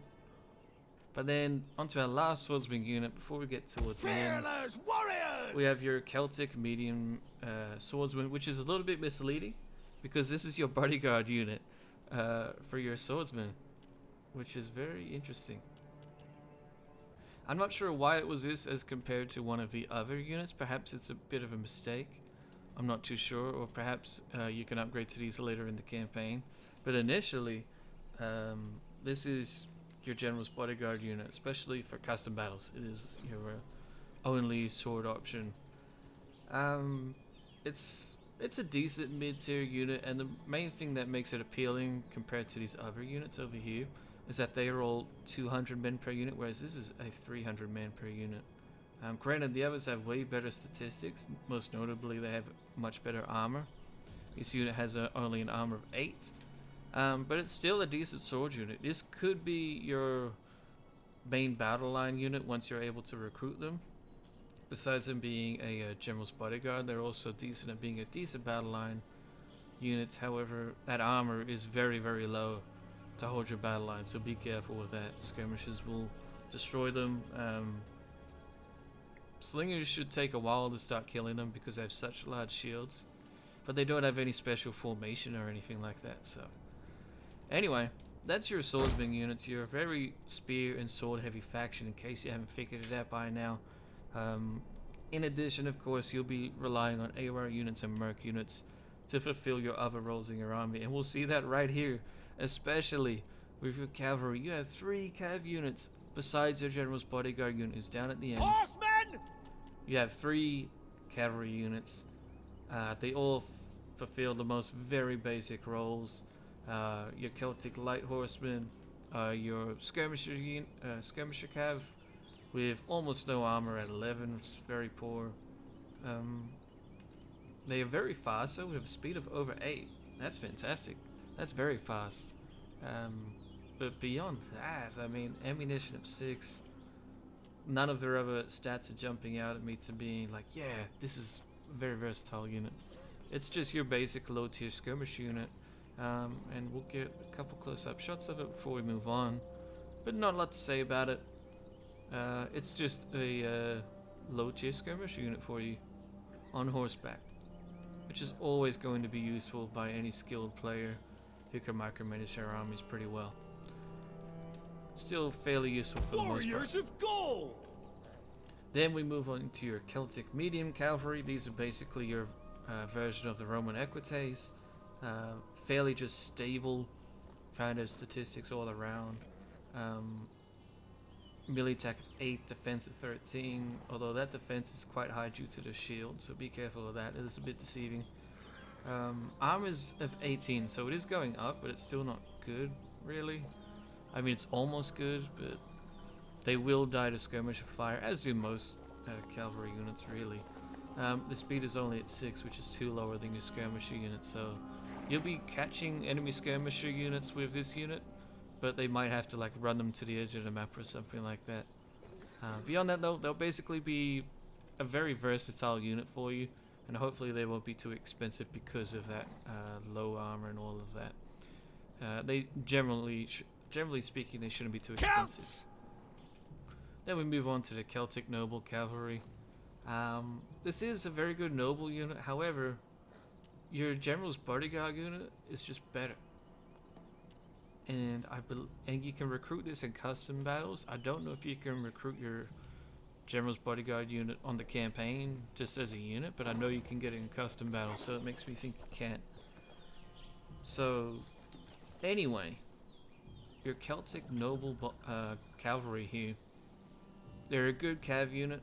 But then onto our last swordsman unit before we get towards the end. Fearless warriors! We have your Celtic medium swordsman, which is a little bit misleading because this is your bodyguard unit for your swordsman, which is very interesting. I'm not sure why it was this as compared to one of the other units. Perhaps it's a bit of a mistake. I'm not too sure, or perhaps you can upgrade to these later in the campaign. But initially, this is your general's bodyguard unit, especially for custom battles. It is your only sword option. It's a decent mid-tier unit, and the main thing that makes it appealing compared to these other units over here is that they are all 200 men per unit, whereas this is a 300 man per unit. Granted, the others have way better statistics. Most notably, they have much better armor. This unit has only an armor of 8. But it's still a decent sword unit. This could be your main battle line unit once you're able to recruit them. Besides them being a general's bodyguard, they're also decent at being a decent battle line unit. However, that armor is very, very low to hold your battle line, so be careful with that. Skirmishers will destroy them. Slingers should take a while to start killing them because they have such large shields, but they don't have any special formation or anything like that. So anyway, that's your swordsman units. You're a very spear and sword heavy faction, in case you haven't figured it out by now. In addition, of course, you'll be relying on AOR units and merc units to fulfill your other roles in your army, and we'll see that right here, especially with your cavalry. You have 3 cav units besides your general's bodyguard unit who's down at the end. Horsemen! You have 3 cavalry units. They all fulfill the most very basic roles. Your Celtic light horsemen, your skirmisher cav with almost no armor at 11, which is very poor. They are very fast, so we have a speed of over 8. That's fantastic. That's very fast. But beyond that, I mean, ammunition of 6. None of their other stats are jumping out at me to being like, yeah, this is a very versatile unit. It's just your basic low tier skirmish unit. And we'll get a couple close-up shots of it before we move on, but not a lot to say about it. It's just a low-tier skirmish unit for you on horseback, which is always going to be useful by any skilled player who can micromanage their armies pretty well. Still fairly useful for the most part. Warriors of gold! Then we move on to your Celtic medium cavalry. These are basically your version of the Roman equites. Fairly just stable kind of statistics all around. Melee attack of 8, defense of 13, although that defense is quite high due to the shield, so be careful of that. It is a bit deceiving. Armor's of 18, so it is going up, but it's still not good, really. I mean, it's almost good, but They will die to skirmisher fire, as do most cavalry units, really. The speed is only at 6, which is 2 lower than your skirmisher unit, so you'll be catching enemy skirmisher units with this unit, but they might have to like run them to the edge of the map or something like that. Beyond that though, they'll basically be a very versatile unit for you, and hopefully they won't be too expensive because of that low armor and all of that. They generally speaking, they shouldn't be too expensive. Celts! Then we move on to the Celtic Noble Cavalry. This is a very good noble unit, however, your General's Bodyguard unit is just better. And you can recruit this in custom battles. I don't know if you can recruit your General's Bodyguard unit on the campaign just as a unit, but I know you can get it in custom battles, so it makes me think you can. So, anyway, your Celtic Noble Cavalry here, they're a good cav unit,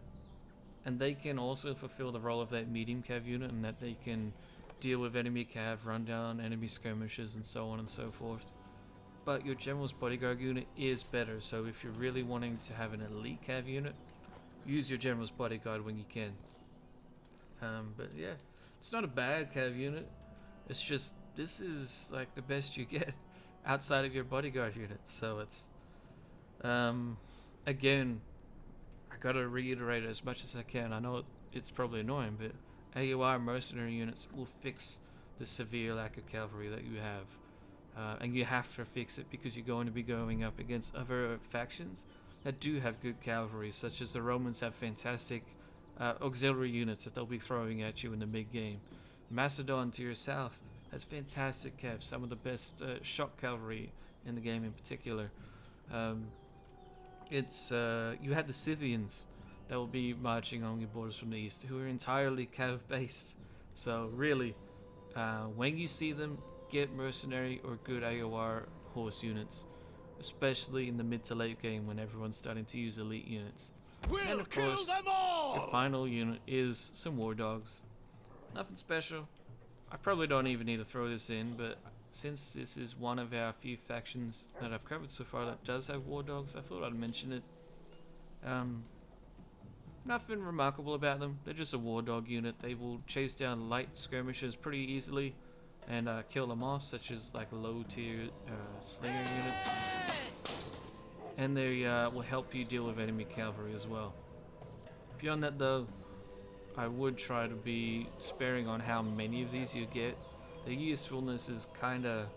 and they can also fulfill the role of that medium cav unit, in that they can deal with enemy cav, run down enemy skirmishes, and so on and so forth. But your General's Bodyguard unit is better, so if you're really wanting to have an elite cav unit, use your General's Bodyguard when you can. But yeah, it's not a bad cav unit. It's just, this is like the best you get outside of your bodyguard unit. So it's, again, I gotta reiterate it as much as I can. I know it's probably annoying, but AUR mercenary units will fix the severe lack of cavalry that you have. And you have to fix it because you're going to be going up against other factions that do have good cavalry, such as the Romans have fantastic auxiliary units that they'll be throwing at you in the mid-game. Macedon to your south has fantastic cav, some of the best shock cavalry in the game in particular. You had the Scythians that will be marching on your borders from the east, who are entirely cav based. So really, when you see them, get mercenary or good AOR horse units, especially in the mid to late game when everyone's starting to use elite units. And of course, your final unit is some war dogs. Nothing special. I probably don't even need to throw this in, but since this is one of our few factions that I've covered so far that does have war dogs, I thought I'd mention it. Nothing remarkable about them. They're just a war dog unit. They will chase down light skirmishers pretty easily and kill them off, such as like low tier slinger units. And they will help you deal with enemy cavalry as well. Beyond that though, I would try to be sparing on how many of these you get. The usefulness is kinda,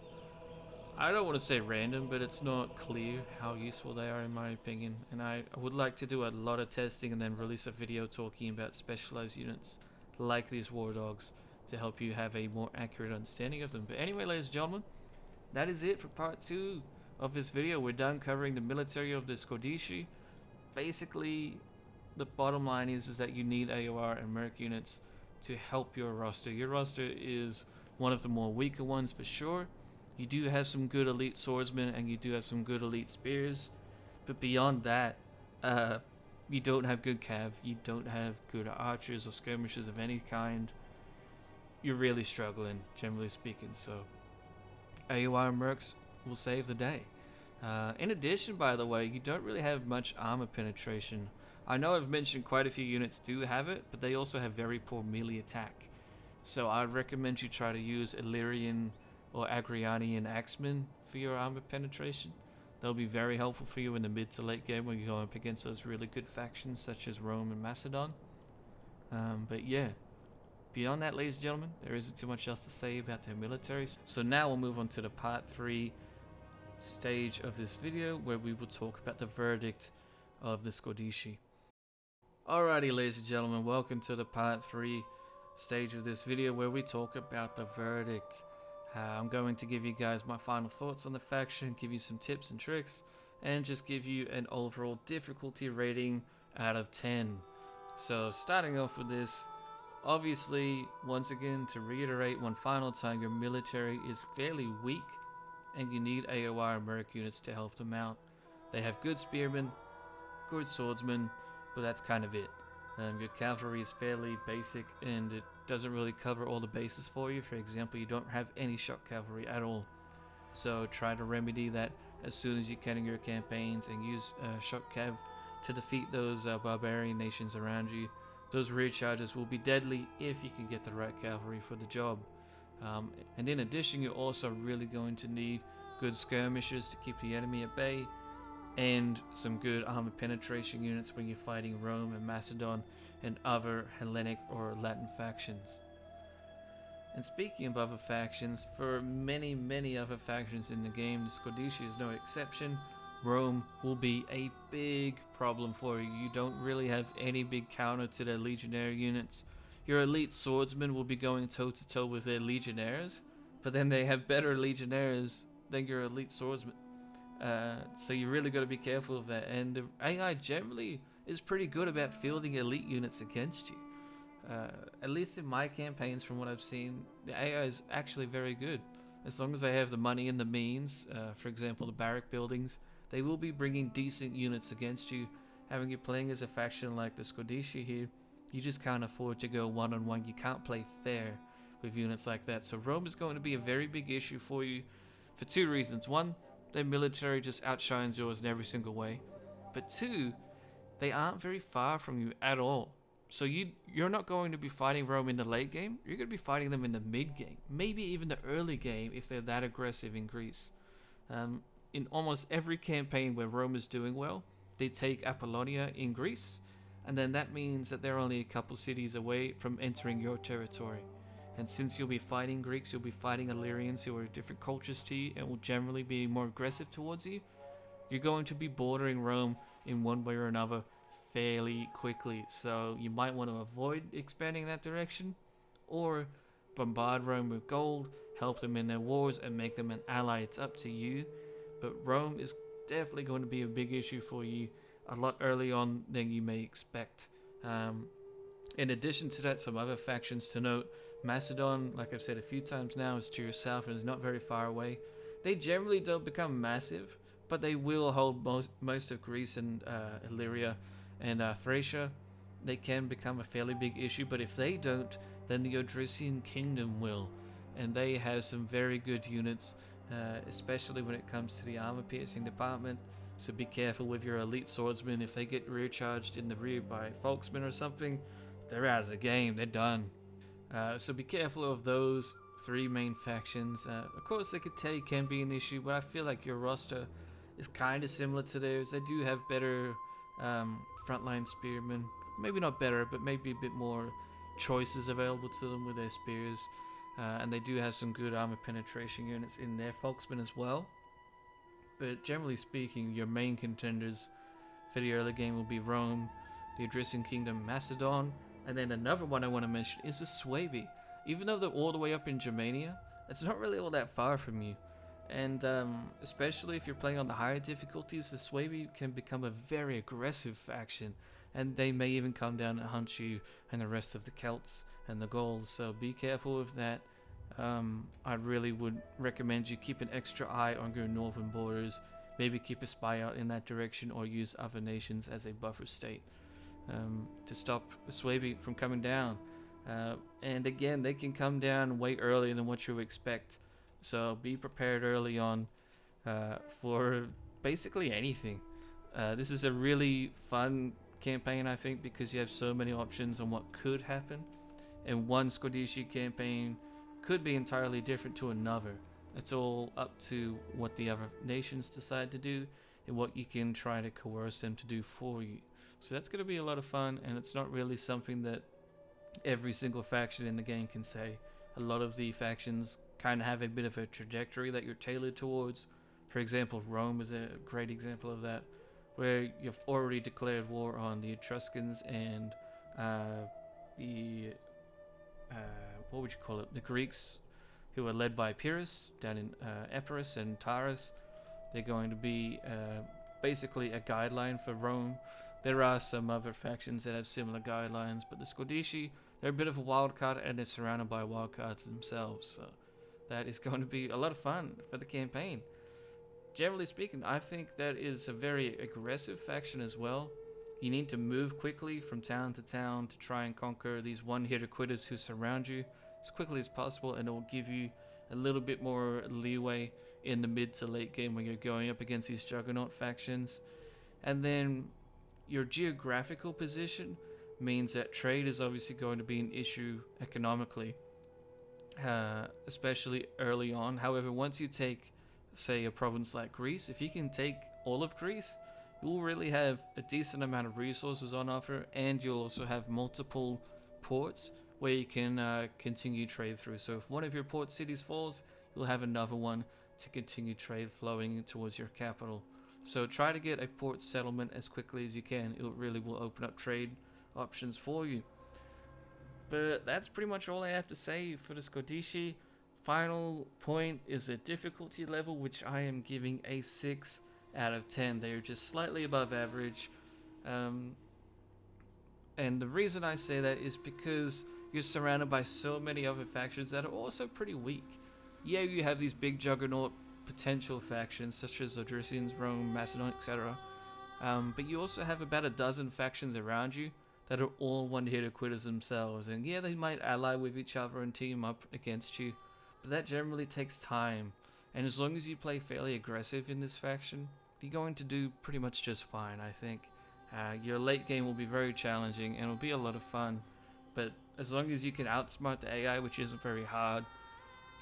I don't want to say random, but it's not clear how useful they are in my opinion. And I would like to do a lot of testing and then release a video talking about specialized units like these war dogs to help you have a more accurate understanding of them. But anyway, ladies and gentlemen, that is it for part 2 of this video. We're done covering the military of the Scordisci. Basically, the bottom line is that you need AOR and Merc units to help your roster. Your roster is one of the more weaker ones for sure. You do have some good elite swordsmen and you do have some good elite spears, but beyond that, you don't have good cav, you don't have good archers or skirmishers of any kind. You're really struggling, generally speaking, so AOR and Mercs will save the day. In addition, by the way, you don't really have much armor penetration. I know I've mentioned quite a few units do have it, but they also have very poor melee attack. So I'd recommend you try to use Illyrian or Agrianian Axemen for your armor penetration. They'll be very helpful for you in the mid to late game when you go up against those really good factions such as Rome and Macedon. But yeah, beyond that, ladies and gentlemen, there isn't too much else to say about their military. So now we'll move on to the part 3 stage of this video, where we will talk about the verdict of the Scordisci. Alrighty, ladies and gentlemen, welcome to the part 3 stage of this video, where we talk about the verdict. I'm going to give you guys my final thoughts on the faction, give you some tips and tricks, and just give you an overall difficulty rating out of 10. So starting off with this, obviously, once again, to reiterate one final time, your military is fairly weak and you need AOR and Merc units to help them out. They have good spearmen, good swordsmen, but that's kind of it. Your cavalry is fairly basic and it doesn't really cover all the bases for you. For example, you don't have any shock cavalry at all. So try to remedy that as soon as you can in your campaigns and use shock cav to defeat those barbarian nations around you. Those rear charges will be deadly if you can get the right cavalry for the job. And in addition, you're also really going to need good skirmishers to keep the enemy at bay, and some good armor penetration units when you're fighting Rome and Macedon and other Hellenic or Latin factions. And speaking of other factions, for many other factions in the game, the Scordisci is no exception. Rome will be a big problem for you. You don't really have any big counter to their legionary units. Your elite swordsmen will be going toe to toe with their legionnaires, but then they have better legionnaires than your elite swordsmen. So you really got to be careful of that. And the AI generally is pretty good about fielding elite units against you. At least in my campaigns, from what I've seen, the AI is actually very good. As long as they have the money and the means, for example, the barrack buildings, they will be bringing decent units against you. Having you playing as a faction like the Scordisci here, you just can't afford to go one-on-one. You can't play fair with units like that. So Rome is going to be a very big issue for you for two reasons. One, their military just outshines yours in every single way. But two, they aren't very far from you at all. So you're not going to be fighting Rome in the late game. You're going to be fighting them in the mid game, maybe even the early game if they're that aggressive in Greece. In almost every campaign where Rome is doing well, they take Apollonia in Greece, and then that means that they're only a couple cities away from entering your territory. And since you'll be fighting Greeks, you'll be fighting Illyrians who are different cultures to you and will generally be more aggressive towards you, you're going to be bordering Rome in one way or another fairly quickly. So you might want to avoid expanding that direction, or bombard Rome with gold, help them in their wars, and make them an ally. It's up to you. But Rome is definitely going to be a big issue for you a lot early on than you may expect. In addition to that, some other factions to note. Macedon, like I've said a few times now, is to your south and is not very far away. They generally don't become massive, but they will hold most of Greece and Illyria and Thracia. They can become a fairly big issue, but if they don't, then the Odrysian Kingdom will. And they have some very good units, especially when it comes to the armor piercing department. So be careful with your elite swordsmen. If they get rear charged in the rear by folksmen or something, they're out of the game, they're done. So be careful of those three main factions. Of course, the Kate can be an issue, but I feel like your roster is kind of similar to theirs. They do have better frontline spearmen. Maybe not better, but maybe a bit more choices available to them with their spears. And they do have some good armor penetration units in their folksmen as well. But generally speaking, your main contenders for the early game will be Rome, the Odrysian Kingdom, Macedon, and then another one I want to mention is the Suebi. Even though they're all the way up in Germania, it's not really all that far from you. And especially if you're playing on the higher difficulties, the Suebi can become a very aggressive faction, and they may even come down and hunt you and the rest of the Celts and the Gauls, so be careful with that. I really would recommend you keep an extra eye on your northern borders, maybe keep a spy out in that direction, or use other nations as a buffer state to stop the Suebi from coming down. And again, they can come down way earlier than what you expect, so be prepared early on for basically anything. This is a really fun campaign, I think, because you have so many options on what could happen, and one Scordisci campaign could be entirely different to another. It's all up to what the other nations decide to do and what you can try to coerce them to do for you. So that's going to be a lot of fun, and it's not really something that every single faction in the game can say. A lot of the factions kind of have a bit of a trajectory that you're tailored towards. For example, Rome is a great example of that, where you've already declared war on the Etruscans and the Greeks, who are led by Pyrrhus down in Epirus and Taurus. They're going to be basically a guideline for Rome. There are some other factions that have similar guidelines, but the Scordisci, they're a bit of a wild card, and they're surrounded by wild cards themselves. So that is going to be a lot of fun for the campaign. Generally speaking, I think that is a very aggressive faction as well. You need to move quickly from town to town to try and conquer these one-hitter quitters who surround you as quickly as possible, and it will give you a little bit more leeway in the mid to late game when you're going up against these juggernaut factions. And then your geographical position means that trade is obviously going to be an issue economically, especially early on. However, once you take, say, a province like Greece, if you can take all of Greece, you'll really have a decent amount of resources on offer, and you'll also have multiple ports where you can continue trade through. So if one of your port cities falls, you'll have another one to continue trade flowing towards your capital. So try to get a port settlement as quickly as you can. It really will open up trade options for you. But that's pretty much all I have to say for the Scordisci. Final point is a difficulty level, which I am giving a 6 out of 10. They are just slightly above average. And the reason I say that is because you're surrounded by so many other factions that are also pretty weak. Yeah, you have these big juggernaut potential factions such as Odrysians, Rome, Macedon, etc. But you also have about a dozen factions around you that are all one-hitter quitters themselves. And yeah, they might ally with each other and team up against you, but that generally takes time. And as long as you play fairly aggressive in this faction, you're going to do pretty much just fine, I think. Your late game will be very challenging and it'll be a lot of fun, but as long as you can outsmart the AI, which isn't very hard,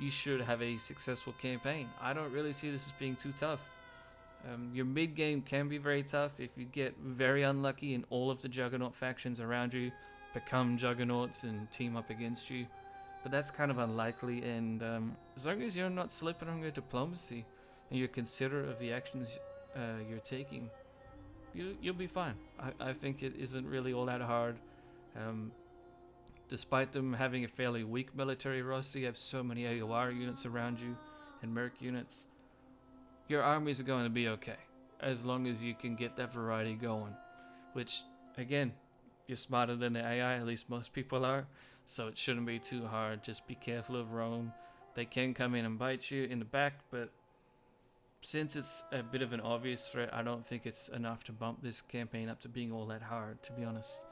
you should have a successful campaign. I don't really see this as being too tough. Your mid game can be very tough if you get very unlucky and all of the juggernaut factions around you become juggernauts and team up against you, but that's kind of unlikely. And as long as you're not slipping on your diplomacy and you're considerate of the actions you're taking, you'll be fine. I think it isn't really all that hard. Despite them having a fairly weak military roster, you have so many AOR units around you and Merc units. Your armies are going to be okay, as long as you can get that variety going. Which, again, you're smarter than the AI, at least most people are, so it shouldn't be too hard. Just be careful of Rome. They can come in and bite you in the back, but since it's a bit of an obvious threat, I don't think it's enough to bump this campaign up to being all that hard, to be honest.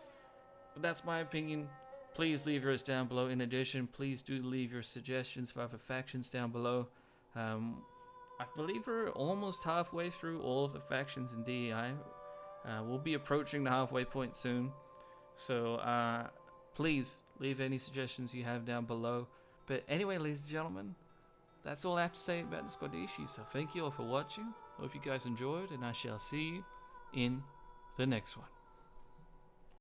But that's my opinion. Please leave yours down below. In addition, please do leave your suggestions for other factions down below. I believe we're almost halfway through all of the factions in DEI. We'll be approaching the halfway point soon. So please leave any suggestions you have down below. But anyway, ladies and gentlemen, that's all I have to say about the Scordisci. So thank you all for watching. Hope you guys enjoyed, and I shall see you in the next one.